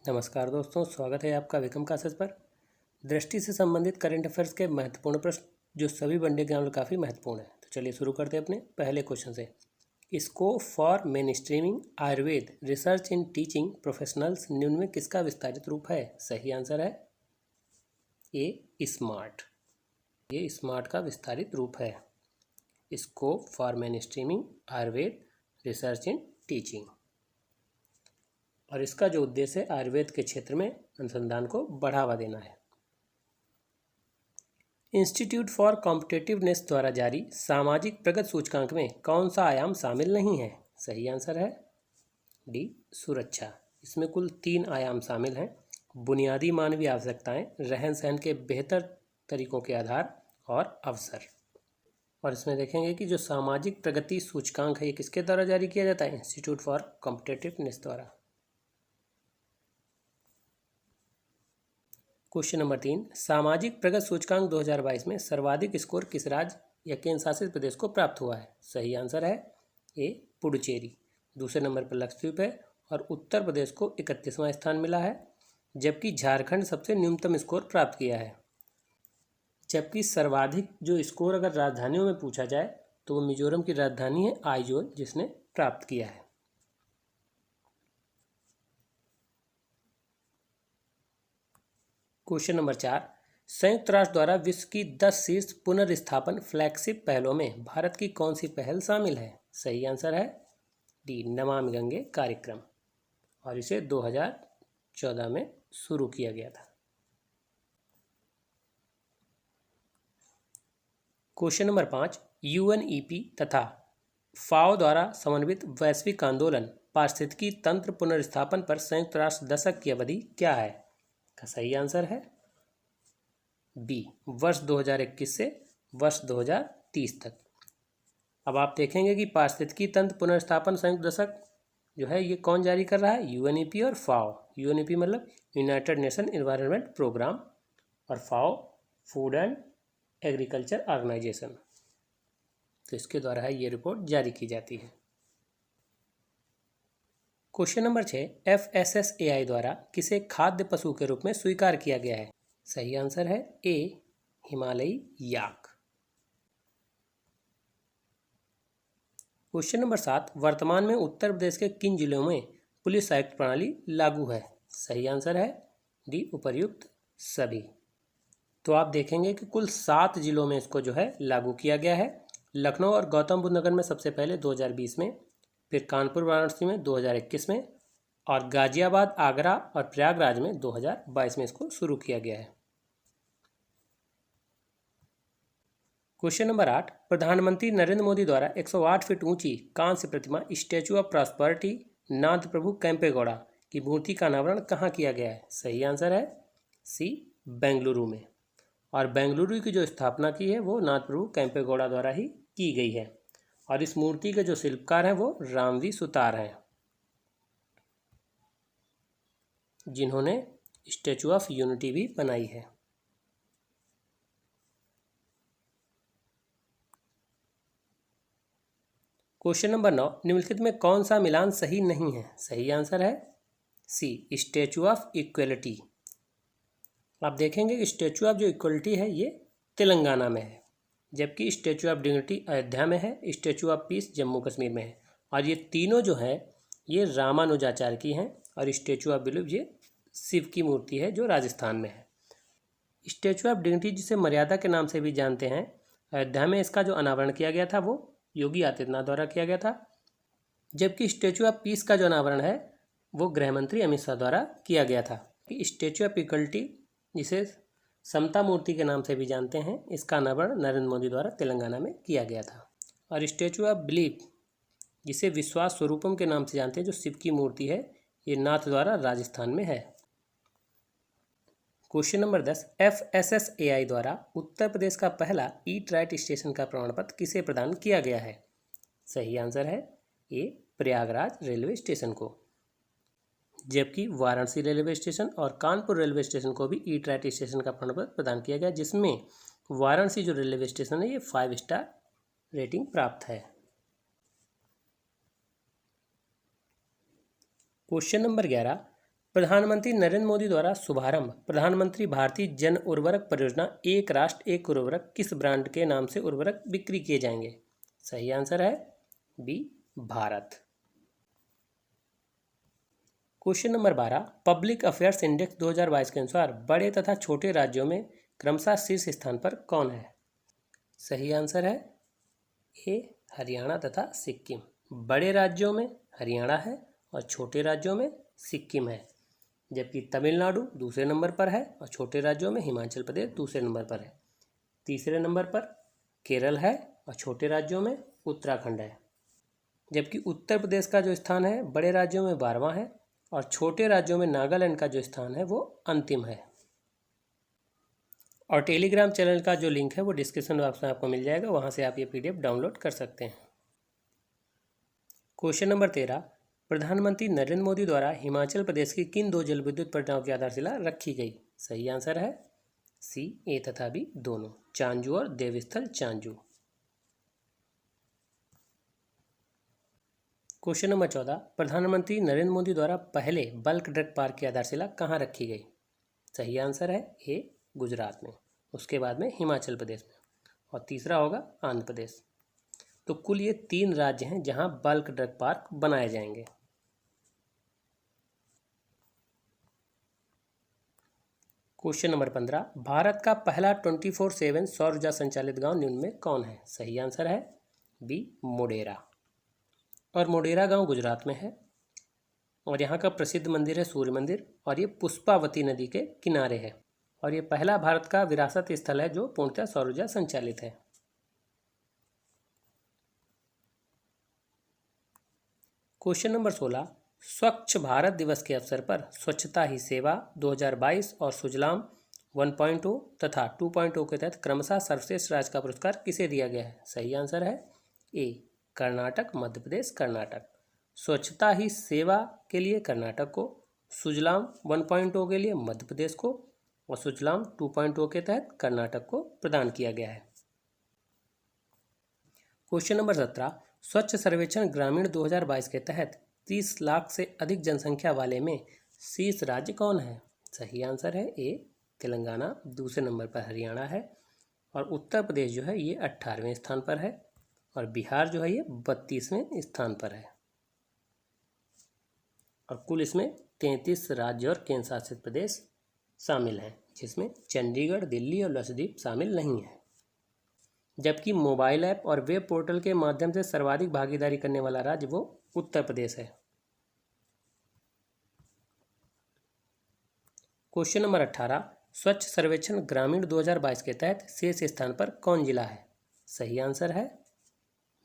नमस्कार दोस्तों, स्वागत है आपका विक्रम क्लासेस पर। दृष्टि से संबंधित करंट अफेयर्स के महत्वपूर्ण प्रश्न जो सभी वनडे एग्जाम में काफ़ी महत्वपूर्ण है। तो चलिए शुरू करते हैं अपने पहले क्वेश्चन से। Scope for main streaming Ayurveda research in teaching professionals निम्न में किसका विस्तारित रूप है? सही आंसर है ए स्मार्ट। ये स्मार्ट का विस्तारित रूप है। Scope for main streaming Ayurveda research in teaching, और इसका जो उद्देश्य है आयुर्वेद के क्षेत्र में अनुसंधान को बढ़ावा देना है। इंस्टीट्यूट फॉर कॉम्पिटिटिवनेस द्वारा जारी सामाजिक प्रगति सूचकांक में कौन सा आयाम शामिल नहीं है? सही आंसर है डी सुरक्षा। इसमें कुल 3 आयाम शामिल हैं: बुनियादी मानवीय आवश्यकताएं, रहन सहन के बेहतर तरीकों के आधार और अवसर। और इसमें देखेंगे कि जो सामाजिक प्रगति सूचकांक है ये किसके द्वारा जारी किया जाता है? इंस्टीट्यूट फॉर कॉम्पिटिटिवनेस द्वारा। क्वेश्चन नंबर 3, सामाजिक प्रगति सूचकांक 2022 में सर्वाधिक स्कोर किस राज्य या केंद्र शासित प्रदेश को प्राप्त हुआ है? सही आंसर है ए पुडुचेरी। दूसरे नंबर पर लक्षद्वीप है और उत्तर प्रदेश को 31वां स्थान मिला है, जबकि झारखंड सबसे न्यूनतम स्कोर प्राप्त किया है। जबकि सर्वाधिक जो स्कोर अगर राजधानियों में पूछा जाए तो वो मिजोरम की राजधानी है आइजोल, जिसने प्राप्त किया है। क्वेश्चन नंबर 4, संयुक्त राष्ट्र द्वारा विश्व की 10 शीर्ष पुनर्स्थापन फ्लैगशिप पहलों में भारत की कौन सी पहल शामिल है? सही आंसर है डी नमामि गंगे कार्यक्रम, और इसे 2014 में शुरू किया गया था। क्वेश्चन नंबर 5, यूएनईपी तथा फाओ द्वारा समन्वित वैश्विक आंदोलन पारिस्थितिकी तंत्र पुनर्स्थापन पर संयुक्त राष्ट्र दशक की अवधि क्या है? का सही आंसर है बी वर्ष 2021 से वर्ष 2030 तक। अब आप देखेंगे कि पारिस्थितिकी तंत्र पुनर्स्थापन संयुक्त दशक जो है ये कौन जारी कर रहा है? यूएनईपी और फाओ। यूएनईपी मतलब यूनाइटेड नेशन एनवायरनमेंट प्रोग्राम, और फाओ फूड एंड एग्रीकल्चर ऑर्गेनाइजेशन। तो इसके द्वारा है ये रिपोर्ट जारी की जाती है। क्वेश्चन नंबर 6, FSSAI द्वारा किसे खाद्य पशु के रूप में स्वीकार किया गया है? सही आंसर है ए हिमालयी याक। क्वेश्चन नंबर 7, वर्तमान में उत्तर प्रदेश के किन जिलों में पुलिस आयुक्त प्रणाली लागू है? सही आंसर है डी उपर्युक्त सभी। तो आप देखेंगे कि कुल 7 जिलों में इसको जो है लागू किया गया है। लखनऊ और गौतम बुद्ध नगर में सबसे पहले 2020 में, फिर कानपुर वाराणसी में 2021 में, और गाजियाबाद, आगरा और प्रयागराज में 2022 में इसको शुरू किया गया है। क्वेश्चन नंबर 8, प्रधानमंत्री नरेंद्र मोदी द्वारा 108 फीट ऊंची कांस्य प्रतिमा स्टैचू ऑफ प्रॉस्पेरिटी नाथ प्रभु कैंपेगौड़ा की मूर्ति का अनावरण कहाँ किया गया है? सही आंसर है सी बेंगलुरु में, और बेंगलुरु की जो स्थापना की है वो नाथ प्रभु कैंपेगौड़ा द्वारा ही की गई है, और इस मूर्ति के जो शिल्पकार हैं वो रामवी सुतार हैं, जिन्होंने स्टैचू ऑफ यूनिटी भी बनाई है। क्वेश्चन नंबर 9, निम्नलिखित में कौन सा मिलान सही नहीं है? सही आंसर है सी स्टैचू ऑफ इक्वलिटी। आप देखेंगे कि स्टैचू ऑफ जो इक्वलिटी है ये तेलंगाना में है, जबकि स्टैचू ऑफ डिग्निटी अयोध्या में है, statue of peace Jammu Kashmir में है, और ये तीनों जो है ये रामानुजाचार्य की हैं, और स्टैचू ऑफ बिलीफ ये शिव की मूर्ति है जो राजस्थान में है। स्टैचू ऑफ डिग्निटी जिसे मर्यादा के नाम से भी जानते हैं, अयोध्या में इसका जो अनावरण किया गया था वो योगी आदित्यनाथ द्वारा किया गया था, जबकि स्टैचू ऑफ पीस का जो अनावरण है वो गृह मंत्री अमित शाह द्वारा किया गया था। स्टैचू ऑफ इक्वलिटी जिसे समता मूर्ति के नाम से भी जानते हैं, इसका अनावरण नरेंद्र मोदी द्वारा तेलंगाना में किया गया था। और स्टैचू ऑफ बिलीफ जिसे विश्वास स्वरूपम के नाम से जानते हैं, जो शिव की मूर्ति है, ये नाथ द्वारा राजस्थान में है। क्वेश्चन नंबर 10, FSSAI द्वारा उत्तर प्रदेश का पहला ईट राइट स्टेशन का प्रमाण पत्र किसे प्रदान किया गया है? सही आंसर है ए प्रयागराज रेलवे स्टेशन को, जबकि वाराणसी रेलवे स्टेशन और कानपुर रेलवे स्टेशन को भी ईट राइट स्टेशन का प्रमाण पत्र प्रदान किया गया, जिसमें वाराणसी जो रेलवे स्टेशन है ये 5 स्टार रेटिंग प्राप्त है। क्वेश्चन नंबर 11, प्रधानमंत्री नरेंद्र मोदी द्वारा शुभारंभ प्रधानमंत्री भारतीय जन उर्वरक परियोजना एक राष्ट्र एक उर्वरक किस ब्रांड के नाम से उर्वरक बिक्री किए जाएंगे? सही आंसर है B Bharat. Question number 12, public affairs index 2022 के अनुसार बड़े तथा छोटे राज्यों में क्रमशः शीर्ष स्थान पर कौन है? सही आंसर है ए हरियाणा तथा सिक्किम। बड़े राज्यों में हरियाणा है और छोटे राज्यों में सिक्किम है, जबकि तमिलनाडु दूसरे नंबर पर है और छोटे राज्यों में हिमाचल प्रदेश दूसरे नंबर पर है। तीसरे नंबर पर केरल है और छोटे राज्यों में उत्तराखंड है, जबकि उत्तर प्रदेश का जो स्थान है बड़े राज्यों में 12वां है और छोटे राज्यों में नागालैंड का जो स्थान है वो अंतिम है। और टेलीग्राम चैनल का जो लिंक है वो डिस्क्रिप्शन बॉक्स में आपको मिल जाएगा, वहाँ से आप ये PDF डाउनलोड कर सकते हैं। क्वेश्चन नंबर 13, प्रधानमंत्री नरेंद्र मोदी द्वारा हिमाचल प्रदेश की किन 2 जल विद्युत परियोजनाओं की आधारशिला रखी गई? सही आंसर है सी ए तथा बी दोनों, चांजू और देवस्थल चांजू। क्वेश्चन नंबर 14, प्रधानमंत्री नरेंद्र मोदी द्वारा पहले बल्क ड्रग पार्क की आधारशिला कहाँ रखी गई? सही आंसर है ए गुजरात में, उसके बाद में हिमाचल प्रदेश में और तीसरा होगा आंध्र प्रदेश। तो कुल ये 3 राज्य हैं जहां बल्क ड्रग पार्क बनाए जाएंगे। क्वेश्चन नंबर 15, भारत का पहला 24/7 सौर ऊर्जा संचालित गांव निम्न में कौन है? सही आंसर है बी मोडेरा। और मोडेरा गांव गुजरात में है और यहाँ का प्रसिद्ध मंदिर है सूर्य मंदिर और ये पुष्पावती नदी के किनारे है और ये पहला भारत का विरासत स्थल है जो पूर्णतः सौर ऊर्जा संचालित है। क्वेश्चन नंबर 16, स्वच्छ भारत दिवस के अवसर पर स्वच्छता ही सेवा 2022 और सुजलाम 1.0 तथा 2.0 के तहत क्रमशः सर्वश्रेष्ठ राज्य का पुरस्कार किसे दिया गया है? सही आंसर है ए कर्नाटक, मध्य प्रदेश, कर्नाटक। स्वच्छता ही सेवा के लिए कर्नाटक को, सुजलाम 1.0 के लिए मध्य प्रदेश को और सुजलाम 2.0 के तहत कर्नाटक को प्रदान किया गया है। क्वेश्चन नंबर 17, स्वच्छ सर्वेक्षण ग्रामीण 2022 के तहत 30 लाख से अधिक जनसंख्या वाले में शीर्ष राज्य कौन है? सही आंसर है ए तेलंगाना, दूसरे नंबर पर हरियाणा है और उत्तर प्रदेश जो है ये 18वें स्थान पर है और बिहार जो है ये 32वें स्थान पर है। और कुल इसमें 33 राज्य और केंद्र शासित प्रदेश शामिल हैं, जिसमें चंडीगढ़, दिल्ली और लक्षद्वीप शामिल नहीं है। जबकि मोबाइल ऐप और वेब पोर्टल के माध्यम से सर्वाधिक भागीदारी करने वाला राज्य वो उत्तर प्रदेश है। क्वेश्चन नंबर 18, स्वच्छ सर्वेक्षण ग्रामीण 2022 के तहत शीर्ष स्थान पर कौन जिला है? सही आंसर है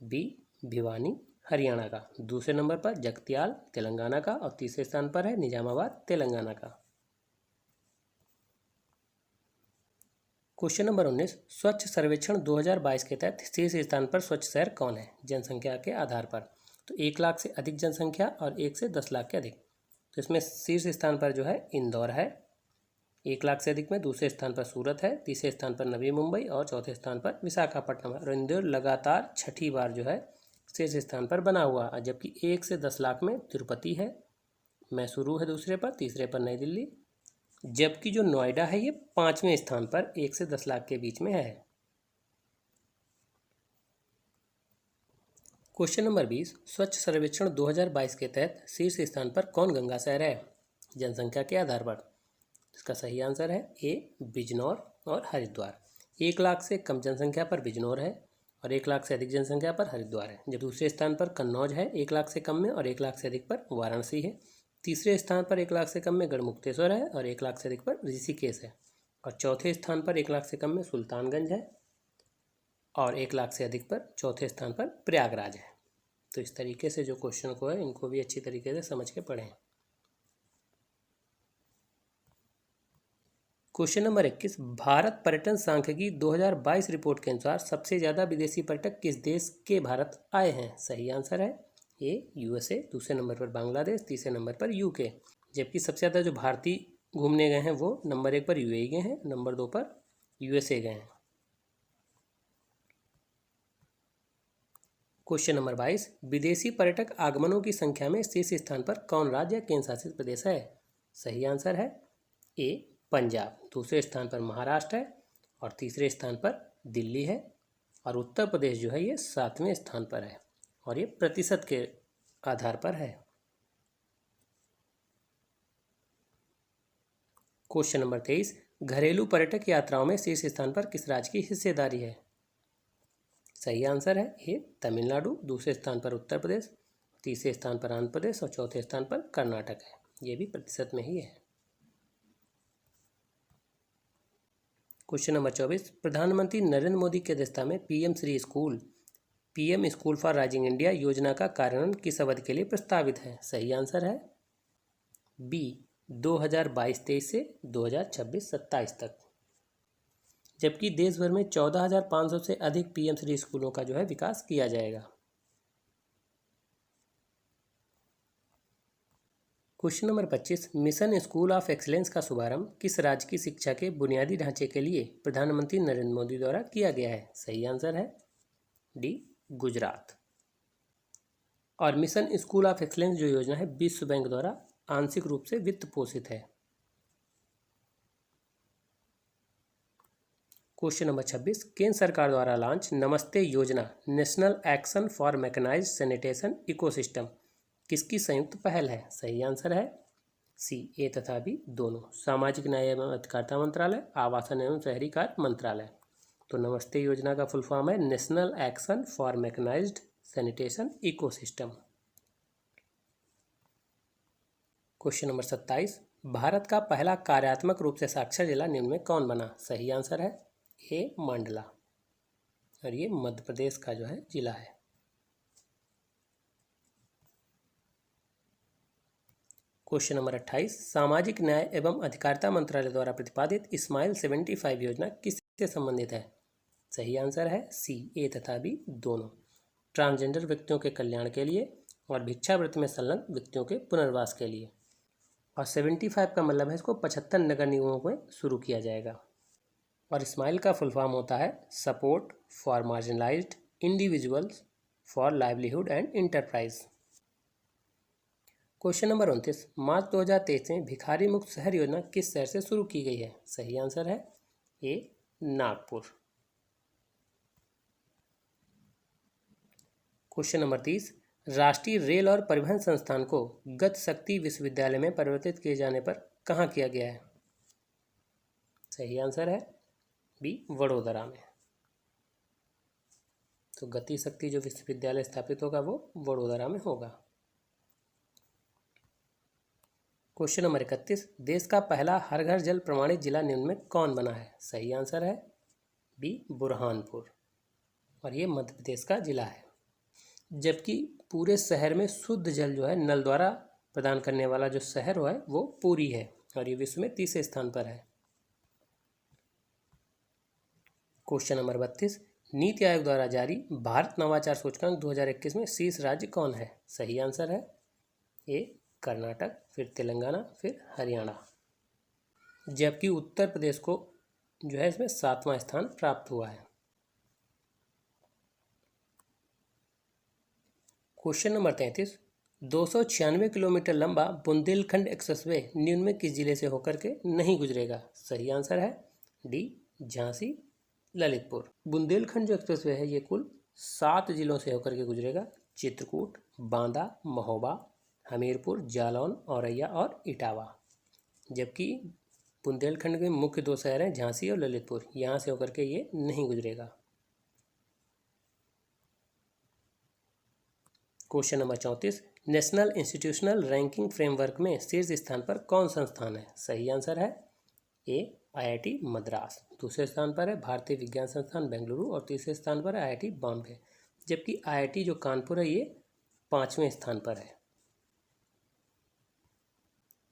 बी भिवानी, हरियाणा का। दूसरे नंबर पर जगतियाल, तेलंगाना का और तीसरे स्थान पर है निजामाबाद, तेलंगाना का। क्वेश्चन नंबर 19, स्वच्छ सर्वेक्षण 2022 के तहत शीर्ष स्थान पर स्वच्छ शहर कौन है जनसंख्या के आधार पर? तो 1 लाख से अधिक जनसंख्या और 1 से 10 लाख के अधिक। तो इसमें शीर्ष स्थान पर जो है इंदौर है, 1 लाख से अधिक में। दूसरे स्थान पर सूरत है, तीसरे स्थान पर नवी मुंबई और चौथे स्थान पर विशाखापट्टनम है। और इंदौर लगातार 6ठी बार जो है शीर्ष स्थान पर बना हुआ है, जबकि 1 से 10 लाख में तिरुपति है, मैसूरू है दूसरे पर, तीसरे पर नई दिल्ली, जबकि जो नोएडा है ये 5वें स्थान पर 1 से 10 लाख के बीच में है। क्वेश्चन नंबर 20, स्वच्छ सर्वेक्षण 2022 के तहत शीर्ष स्थान पर कौन गंगा शहर है जनसंख्या के आधार पर? इसका सही आंसर है ए बिजनौर और हरिद्वार। 1 लाख से कम जनसंख्या पर बिजनौर है और 1 लाख से अधिक जनसंख्या पर हरिद्वार है। जब दूसरे स्थान पर कन्नौज है 1 लाख से कम में और 1 लाख से अधिक पर वाराणसी है। तीसरे स्थान पर 1 लाख से कम में गढ़मुक्तेश्वर है और 1 लाख से अधिक पर ऋषिकेश है। और चौथे स्थान पर 1 लाख से कम में सुल्तानगंज है और 1 लाख से अधिक पर चौथे स्थान पर प्रयागराज है। तो इस तरीके से जो क्वेश्चन को है इनको भी अच्छी तरीके से समझ के पढ़ें। क्वेश्चन नंबर 21, भारत पर्यटन सांख्यिकी 2022 रिपोर्ट के अनुसार सबसे ज़्यादा विदेशी पर्यटक किस देश के भारत आए हैं? सही आंसर है ए USA, दूसरे नंबर पर बांग्लादेश, तीसरे नंबर पर UK। जबकि सबसे ज़्यादा जो भारतीय घूमने गए हैं वो नंबर 1 पर UAE गए हैं, नंबर 2 पर USA गए हैं। क्वेश्चन नंबर 22, विदेशी पर्यटक आगमनों की संख्या में शीर्ष स्थान पर कौन राज्य या केंद्र शासित प्रदेश है? सही आंसर है ए पंजाब। दूसरे स्थान पर महाराष्ट्र है और तीसरे स्थान पर दिल्ली है और उत्तर प्रदेश जो है ये 7वें स्थान पर है और ये प्रतिशत के आधार पर है। क्वेश्चन नंबर 23, घरेलू पर्यटक यात्राओं में शीर्ष स्थान पर किस राज्य की हिस्सेदारी है? सही आंसर है ए तमिलनाडु। दूसरे स्थान पर उत्तर प्रदेश, तीसरे स्थान पर आंध्र प्रदेश और चौथे स्थान पर कर्नाटक है। ये भी प्रतिशत में ही है। क्वेश्चन नंबर 24, प्रधानमंत्री नरेंद्र मोदी की अध्यक्षता में PM school for rising India योजना का कार्यान्वयन किस अवधि के लिए प्रस्तावित है? सही आंसर है बी 2022-23 से 2026-27 तक। जबकि देश भर में 14,500 से अधिक पीएम श्री स्कूलों का जो है विकास किया जाएगा। Question number 25, mission school of excellence का शुभारंभ किस राज्य की शिक्षा के बुनियादी ढांचे के लिए प्रधानमंत्री नरेंद्र मोदी द्वारा किया गया है? सही आंसर है डी गुजरात। और मिशन स्कूल ऑफ एक्सीलेंस जो योजना है विश्व बैंक द्वारा आंशिक रूप से वित्त पोषित है। क्वेश्चन नंबर 26, केंद्र सरकार द्वारा लॉन्च नमस्ते योजना national action for mechanised sanitation ecosystem किसकी संयुक्त पहल है? सही आंसर है सी ए तथा बी दोनों। सामाजिक न्याय एवं अधिकारिता मंत्रालय, आवासन एवं शहरी कार्य मंत्रालय। तो नमस्ते योजना का फुल फॉर्म है national action for mechanised sanitation ecosystem. Question number 27, भारत का पहला कार्यात्मक रूप से साक्षर जिला निम्न में कौन बना? सही आंसर है ए मंडला और ये मध्य प्रदेश का जो है जिला है। क्वेश्चन नंबर 28, सामाजिक न्याय एवं अधिकारिता मंत्रालय द्वारा प्रतिपादित स्माइल 75 योजना किससे संबंधित है? सही आंसर है सी ए तथा बी दोनों। ट्रांसजेंडर व्यक्तियों के कल्याण के लिए और भिक्षावृत्ति में संलग्न व्यक्तियों के पुनर्वास के लिए। और 75 का मतलब है इसको 75 नगर निगमों में शुरू किया जाएगा। और स्माइल का फुल फॉर्म होता है support for marginalised individuals for livelihood and enterprise. Question number 29, मार्च 2023 में भिखारी मुक्त शहर योजना किस शहर से शुरू की गई है? सही आंसर है ए नागपुर। क्वेश्चन नंबर 30, राष्ट्रीय रेल और परिवहन संस्थान को गति शक्ति विश्वविद्यालय में परिवर्तित किए जाने पर कहाँ किया गया है? सही आंसर है बी वडोदरा में। तो गति शक्ति जो विश्वविद्यालय स्थापित होगा वो वडोदरा में होगा। क्वेश्चन नंबर 31, देश का पहला हर घर जल प्रमाणित जिला निम्न में कौन बना है? सही आंसर है बी बुरहानपुर और ये मध्य प्रदेश का जिला है। जबकि पूरे शहर में शुद्ध जल जो है नल द्वारा प्रदान करने वाला जो शहर है वो पुरी है और ये विश्व में तीसरे स्थान पर है। क्वेश्चन नंबर 32, नीति आयोग द्वारा जारी भारत नवाचार सूचकांक 2021 में शीर्ष राज्य कौन है? सही आंसर है ए कर्नाटक, फिर तेलंगाना, फिर हरियाणा। जबकि उत्तर प्रदेश को जो है इसमें 7वां स्थान प्राप्त हुआ है। क्वेश्चन नंबर 33, 296 किलोमीटर लंबा बुंदेलखंड एक्सप्रेसवे निम्न में किस जिले से होकर के नहीं गुजरेगा? सही आंसर है डी झांसी ललितपुर। बुंदेलखंड जो एक्सप्रेसवे है ये कुल 7 जिलों से होकर के गुजरेगा। चित्रकूट, बांदा, महोबा, हमीरपुर, जालौन, औरैया और इटावा। जबकि बुंदेलखंड के मुख्य 2 शहर हैं झांसी और ललितपुर, यहाँ से होकर के ये नहीं गुजरेगा। Question number 34, national institutional ranking framework में शीर्ष स्थान पर कौन संस्थान है? सही आंसर है ए आईआईटी मद्रास। दूसरे स्थान पर है भारतीय विज्ञान संस्थान बेंगलुरु और तीसरे स्थान पर है आईआईटी बॉम्बे। जबकि आईआईटी जो कानपुर है ये 5वें स्थान पर है।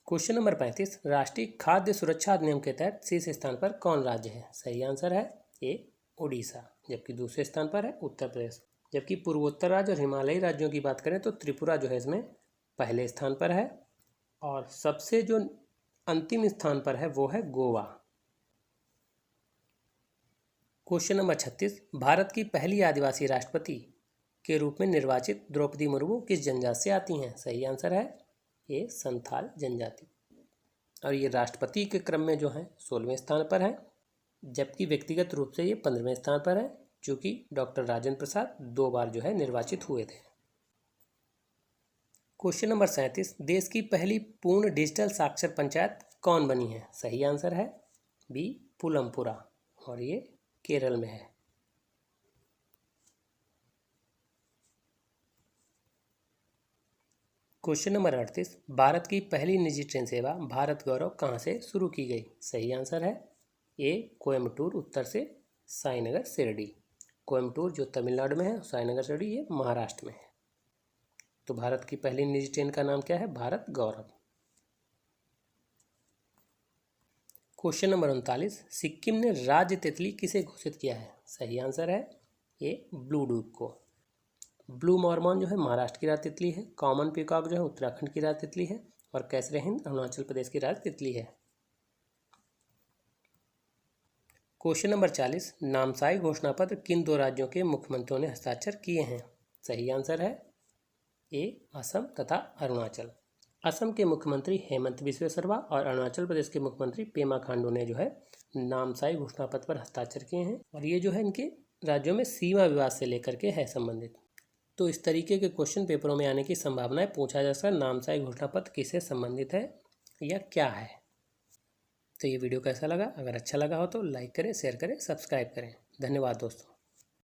क्वेश्चन नंबर 35, राष्ट्रीय खाद्य सुरक्षा अधिनियम के तहत शीर्ष स्थान पर कौन राज्य है? सही आंसर है ए उड़ीसा। जबकि दूसरे स्थान पर है उत्तर प्रदेश। जबकि पूर्वोत्तर राज्य और हिमालयी राज्यों की बात करें तो त्रिपुरा जो है इसमें पहले स्थान पर है और सबसे जो अंतिम स्थान पर है वो है गोवा। क्वेश्चन नंबर 36, भारत की पहली आदिवासी राष्ट्रपति के रूप में निर्वाचित द्रौपदी मुर्मू किस जनजाति से आती हैं? सही आंसर है ए संथाल जनजाति। और ये राष्ट्रपति के क्रम में जो है 16वें स्थान पर है, जबकि व्यक्तिगत रूप से ये 15वें स्थान पर है, चूँकि डॉक्टर राजेंद्र प्रसाद 2 बार जो है निर्वाचित हुए थे। क्वेश्चन नंबर 37, देश की पहली पूर्ण डिजिटल साक्षर पंचायत कौन बनी है? सही आंसर है बी पुलमपुरा, और ये केरल में है। क्वेश्चन नंबर 38, भारत की पहली निजी ट्रेन सेवा भारत गौरव कहाँ से शुरू की गई? सही आंसर है ए कोयम्बटूर उत्तर से साईनगर शिरडी। कोयम्बटूर जो तमिलनाडु में है, साईनगर शिरडी ये महाराष्ट्र में है। तो भारत की पहली निजी ट्रेन का नाम क्या है? भारत गौरव। क्वेश्चन नंबर 39, सिक्किम ने राज्य तितली किसे घोषित किया है? सही आंसर है ए ब्लू डूक को। ब्लू मॉर्मॉन जो है महाराष्ट्र की राज तितली है, कॉमन पीकॉक जो है उत्तराखंड की राज तितली है, और कैसरे हिंद अरुणाचल प्रदेश की राज तितली है। क्वेश्चन नंबर 40, नामसाई घोषणा पत्र किन 2 राज्यों के मुख्यमंत्रियों ने हस्ताक्षर किए हैं? सही आंसर है ए असम तथा अरुणाचल। असम के मुख्यमंत्री हेमंत बिस्वा शर्मा और अरुणाचल प्रदेश के मुख्यमंत्री पेमा खांडू ने जो है नामसाई घोषणा पत्र पर हस्ताक्षर किए हैं, और ये जो है इनके राज्यों में सीमा विवाद से लेकर के है संबंधित। तो इस तरीके के क्वेश्चन पेपरों में आने की संभावना है। पूछा जा सकता है नामसाई घोषणा पत्र किससे संबंधित है या क्या है। तो ये वीडियो कैसा लगा? अगर अच्छा लगा हो तो लाइक करें, शेयर करें, सब्सक्राइब करें। धन्यवाद दोस्तों।